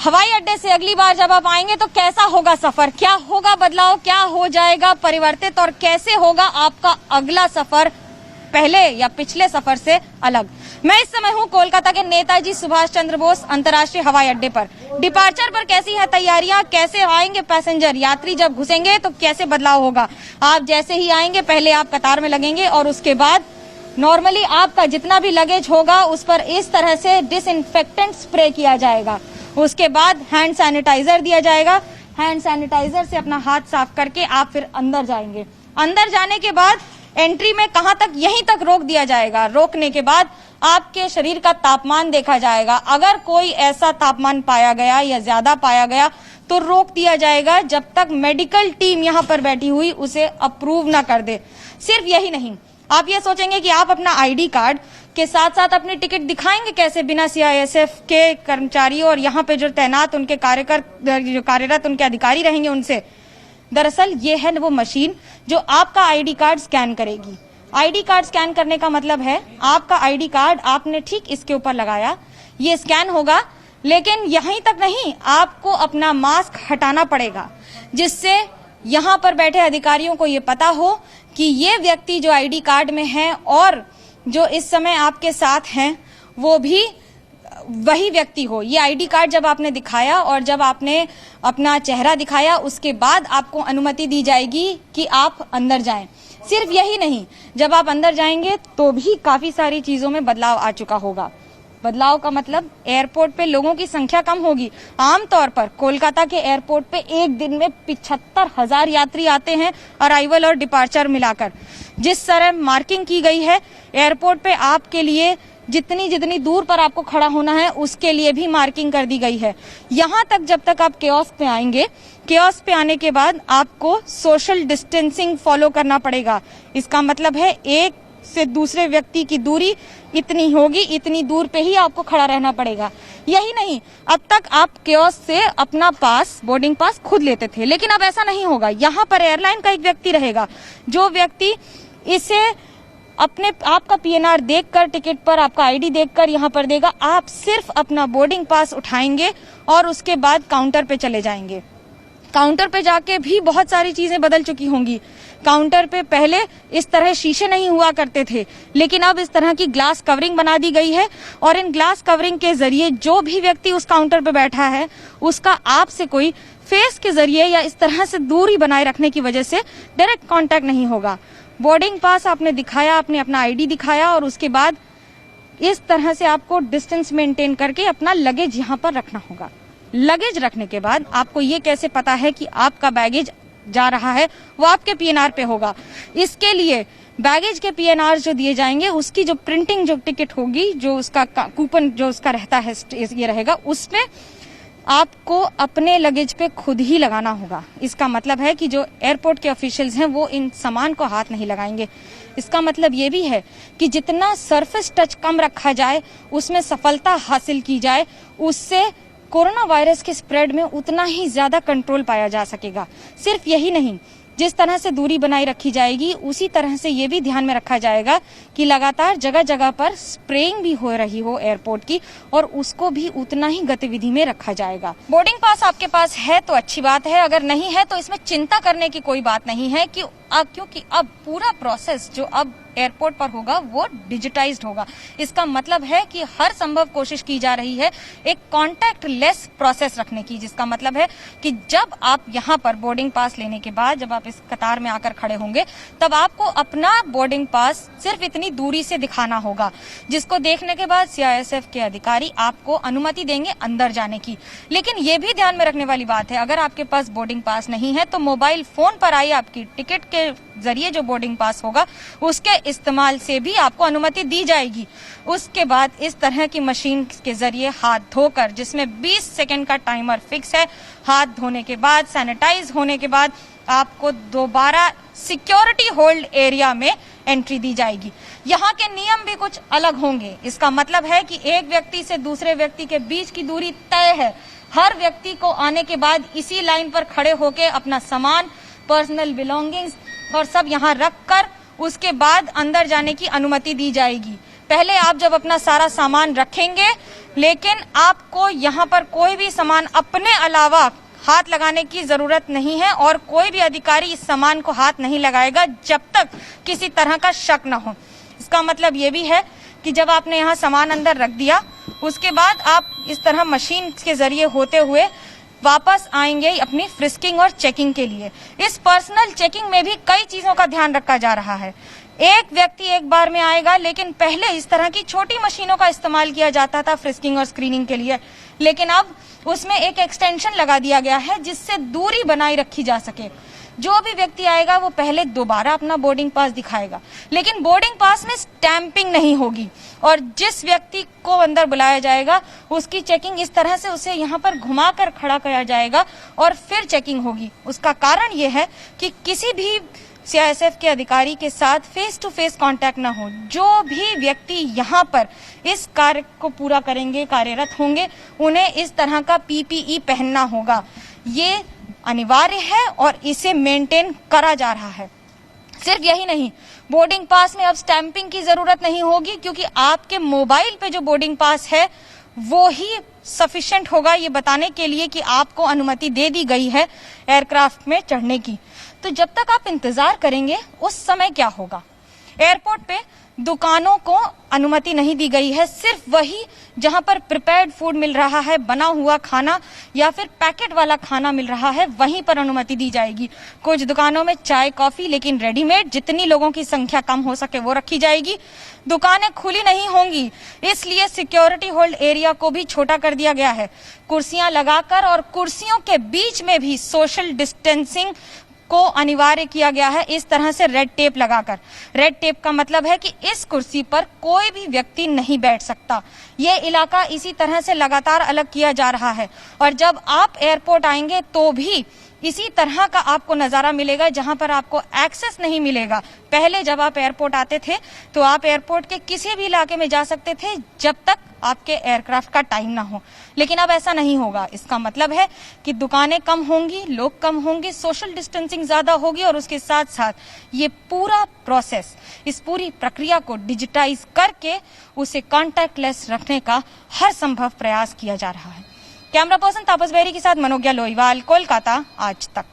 हवाई अड्डे से अगली बार जब आप आएंगे तो कैसा होगा सफर, क्या होगा बदलाव, क्या हो जाएगा परिवर्तित और कैसे होगा आपका अगला सफर पहले या पिछले सफर से अलग। मैं इस समय हूं कोलकाता के नेताजी सुभाष चंद्र बोस अंतर्राष्ट्रीय हवाई अड्डे पर। डिपार्चर पर कैसी है तैयारियां, कैसे आएंगे पैसेंजर, यात्री जब घुसेंगे तो कैसे बदलाव होगा। आप जैसे ही आएंगे पहले आप कतार में लगेंगे और उसके बाद नॉर्मली आपका जितना भी लगेज होगा उस पर इस तरह से डिसइंफेक्टेंट स्प्रे किया जाएगा। उसके बाद हैंड सैनिटाइजर दिया जाएगा। हैंड सैनिटाइजर से अपना हाथ साफ करके आप फिर अंदर जाएंगे। अंदर जाने के बाद एंट्री में कहां तक, यहीं तक रोक दिया जाएगा। रोकने के बाद आपके शरीर का तापमान देखा जाएगा। अगर कोई ऐसा तापमान पाया गया या ज्यादा पाया गया तो रोक दिया जाएगा जब तक मेडिकल टीम यहां पर बैठी हुई उसे अप्रूव ना कर दे। सिर्फ यही नहीं, आप ये सोचेंगे कि आप अपना आईडी कार्ड के साथ साथ अपनी टिकट दिखाएंगे कैसे बिना सीआईएसएफ के कर्मचारी और यहाँ पे जो तैनात उनके जो कार्यरत उनके अधिकारी रहेंगे उनसे। दरअसल ये है वो मशीन जो आपका आईडी कार्ड स्कैन करेगी। आईडी कार्ड स्कैन करने का मतलब है आपका आईडी कार्ड आपने ठीक इसके ऊपर लगाया, ये स्कैन होगा, लेकिन यहीं तक नहीं, आपको अपना मास्क हटाना पड़ेगा जिससे यहाँ पर बैठे अधिकारियों को ये पता हो कि ये व्यक्ति जो आईडी कार्ड में है और जो इस समय आपके साथ हैं वो भी वही व्यक्ति हो। ये आईडी कार्ड जब आपने दिखाया और जब आपने अपना चेहरा दिखाया उसके बाद आपको अनुमति दी जाएगी कि आप अंदर जाएं। सिर्फ यही नहीं, जब आप अंदर जाएंगे तो भी काफी सारी चीजों में बदलाव आ चुका होगा। बदलाव का मतलब एयरपोर्ट पे लोगों की संख्या कम होगी। आमतौर पर कोलकाता के एयरपोर्ट पे एक दिन में 75,000 यात्री आते हैं अराइवल और डिपार्चर मिलाकर। जिस तरह मार्किंग की गई है एयरपोर्ट पे आपके लिए जितनी दूर पर आपको खड़ा होना है उसके लिए भी मार्किंग कर दी गई है। यहाँ तक जब तक आप कियोस्क पे आएंगे, कियोस्क पे आने के बाद आपको सोशल डिस्टेंसिंग फॉलो करना पड़ेगा। इसका मतलब है एक से दूसरे व्यक्ति की दूरी इतनी होगी, इतनी दूर पे ही आपको खड़ा रहना पड़ेगा। यही नहीं, अब तक आप कियोस्क से अपना पास, बोर्डिंग पास खुद लेते थे, लेकिन अब ऐसा नहीं होगा। यहाँ पर एयरलाइन का एक व्यक्ति रहेगा जो व्यक्ति इसे अपने आपका पीएनआर देखकर, टिकट पर आपका आईडी देखकर यहाँ पर देगा। आप सिर्फ अपना बोर्डिंग पास उठाएंगे और उसके बाद काउंटर पे चले जाएंगे। काउंटर पे जाके भी बहुत सारी चीजें बदल चुकी होंगी। काउंटर पे पहले इस तरह शीशे नहीं हुआ करते थे, लेकिन अब इस तरह की ग्लास कवरिंग बना दी गई है और इन ग्लास कवरिंग के जरिए जो भी व्यक्ति उस काउंटर पे बैठा है उसका आपसे कोई फेस के जरिए या इस तरह से दूरी बनाए रखने की वजह से डायरेक्ट कांटेक्ट नहीं होगा। बोर्डिंग पास आपने दिखाया, आपने अपना आईडी दिखाया और उसके बाद इस तरह से आपको डिस्टेंस मेंटेन करके अपना लगेज यहाँ पर रखना होगा। लगेज रखने के बाद आपको ये कैसे पता है कि आपका बैगेज जा रहा है, वो आपके पीएनआर पे होगा। इसके लिए बैगेज के पीएनआर जो दिए जाएंगे उसकी जो प्रिंटिंग, जो टिकट होगी, जो उसका कूपन जो उसका रहता है, ये रहेगा, उसमें आपको अपने लगेज पे खुद ही लगाना होगा। इसका मतलब है कि जो एयरपोर्ट के ऑफिशियल्स हैं वो इन सामान को हाथ नहीं लगाएंगे। इसका मतलब ये भी है कि जितना सरफेस टच कम रखा जाए, उसमें सफलता हासिल की जाए, उससे कोरोना वायरस के स्प्रेड में उतना ही ज्यादा कंट्रोल पाया जा सकेगा। सिर्फ यही नहीं, जिस तरह से दूरी बनाई रखी जाएगी उसी तरह से ये भी ध्यान में रखा जाएगा कि लगातार जगह जगह पर स्प्रेइंग भी हो रही हो एयरपोर्ट की, और उसको भी उतना ही गतिविधि में रखा जाएगा। बोर्डिंग पास आपके पास है तो अच्छी बात है, अगर नहीं है तो इसमें चिंता करने की कोई बात नहीं है क्योंकि अब पूरा प्रोसेस जो अब एयरपोर्ट पर होगा वो डिजिटाइज्ड होगा। इसका मतलब है कि हर संभव कोशिश की जा रही है एक कॉन्टैक्ट लेस प्रोसेस रखने की, जिसका मतलब है कि जब आप यहाँ पर बोर्डिंग पास लेने के बाद जब आप इस कतार में आकर खड़े होंगे तब आपको अपना बोर्डिंग पास सिर्फ इतनी दूरी से दिखाना होगा, जिसको देखने के बाद सीआईएसएफ के अधिकारी आपको अनुमति देंगे अंदर जाने की। लेकिन ये भी ध्यान में रखने वाली बात है, अगर आपके पास बोर्डिंग पास नहीं है तो मोबाइल फोन पर आई आपकी टिकट के जरिए जो बोर्डिंग पास होगा उसके इस्तेमाल से भी आपको अनुमति दी जाएगी। उसके बाद इस तरह की मशीन के जरिए हाथ धोकर, जिसमें 20 सेकंड का टाइमर फिक्स है, हाथ धोने के बाद, सैनिटाइज होने के बाद आपको दोबारा सिक्योरिटी होल्ड एरिया में एंट्री दी जाएगी। यहाँ के नियम भी कुछ अलग होंगे। इसका मतलब है कि एक व्यक्ति से दूसरे व्यक्ति के बीच की दूरी तय है। हर व्यक्ति को आने के बाद इसी लाइन पर खड़े होकर अपना सामान, पर्सनल बिलोंगिंग्स और सब यहाँ रख कर उसके बाद अंदर जाने की अनुमति दी जाएगी। पहले आप जब अपना सारा सामान रखेंगे, लेकिन आपको यहाँ पर कोई भी सामान अपने अलावा हाथ लगाने की जरूरत नहीं है और कोई भी अधिकारी इस सामान को हाथ नहीं लगाएगा जब तक किसी तरह का शक न हो। इसका मतलब ये भी है कि जब आपने यहाँ सामान अंदर रख दिया, उसके बाद आप इस तरह मशीन के जरिए होते हुए वापस आएंगे अपनी फ्रिस्किंग और चेकिंग के लिए। इस पर्सनल चेकिंग में भी कई चीजों का ध्यान रखा जा रहा है। एक व्यक्ति एक बार में आएगा, लेकिन पहले इस तरह की छोटी मशीनों का इस्तेमाल किया जाता था फ्रिस्किंग और स्क्रीनिंग के लिए, लेकिन अब उसमें एक एक्सटेंशन लगा दिया गया है जिससे दूरी बनाए रखी जा सके। जो भी व्यक्ति आएगा वो पहले दोबारा अपना बोर्डिंग पास दिखाएगा, लेकिन बोर्डिंग पास में स्टैंपिंग नहीं होगी और जिस व्यक्ति को अंदर बुलाया जाएगा उसकी चेकिंग इस तरह से उसे यहाँ पर घुमाकर खड़ा किया जाएगा और फिर चेकिंग होगी। उसका कारण ये है कि किसी भी सीआईएसएफ के अधिकारी के साथ फेस टू फेस कांटेक्ट ना हो। जो भी व्यक्ति यहाँ पर इस कार्य को पूरा करेंगे, कार्यरत होंगे, उन्हें इस तरह का पीपीई पहनना होगा। ये अनिवार्य है और इसे मेंटेन करा जा रहा है। सिर्फ यही नहीं, बोर्डिंग पास में अब स्टैंपिंग की जरूरत नहीं होगी, क्योंकि आपके मोबाइल पे जो बोर्डिंग पास है वो ही सफिशिएंट होगा ये बताने के लिए कि आपको अनुमति दे दी गई है एयरक्राफ्ट में चढ़ने की। तो जब तक आप इंतजार करेंगे उस समय क्या होगा? एयरपोर्ट पे दुकानों को अनुमति नहीं दी गई है, सिर्फ वही जहां पर प्रिपेयर्ड फूड मिल रहा है, बना हुआ खाना या फिर पैकेट वाला खाना मिल रहा है, वहीं पर अनुमति दी जाएगी। कुछ दुकानों में चाय कॉफी, लेकिन रेडीमेड, जितनी लोगों की संख्या कम हो सके वो रखी जाएगी। दुकानें खुली नहीं होंगी, इसलिए सिक्योरिटी होल्ड एरिया को भी छोटा कर दिया गया है। कुर्सियां लगाकर और कुर्सियों के बीच में भी सोशल डिस्टेंसिंग को अनिवार्य किया गया है, इस तरह से रेड टेप लगाकर। रेड टेप का मतलब है कि इस कुर्सी पर कोई भी व्यक्ति नहीं बैठ सकता। ये इलाका इसी तरह से लगातार अलग किया जा रहा है और जब आप एयरपोर्ट आएंगे तो भी इसी तरह का आपको नजारा मिलेगा, जहां पर आपको एक्सेस नहीं मिलेगा। पहले जब आप एयरपोर्ट आते थे तो आप एयरपोर्ट के किसी भी इलाके में जा सकते थे जब तक आपके एयरक्राफ्ट का टाइम ना हो, लेकिन अब ऐसा नहीं होगा। इसका मतलब है कि दुकानें कम होंगी, लोग कम होंगे, सोशल डिस्टेंसिंग ज्यादा होगी और उसके साथ साथ ये पूरा प्रोसेस, इस पूरी प्रक्रिया को डिजिटाइज करके उसे कॉन्टैक्टलेस रखने का हर संभव प्रयास किया जा रहा है। कैमरा पर्सन तापस बेरी के साथ मनोज्ञा लोईवाल, कोलकाता, आज तक।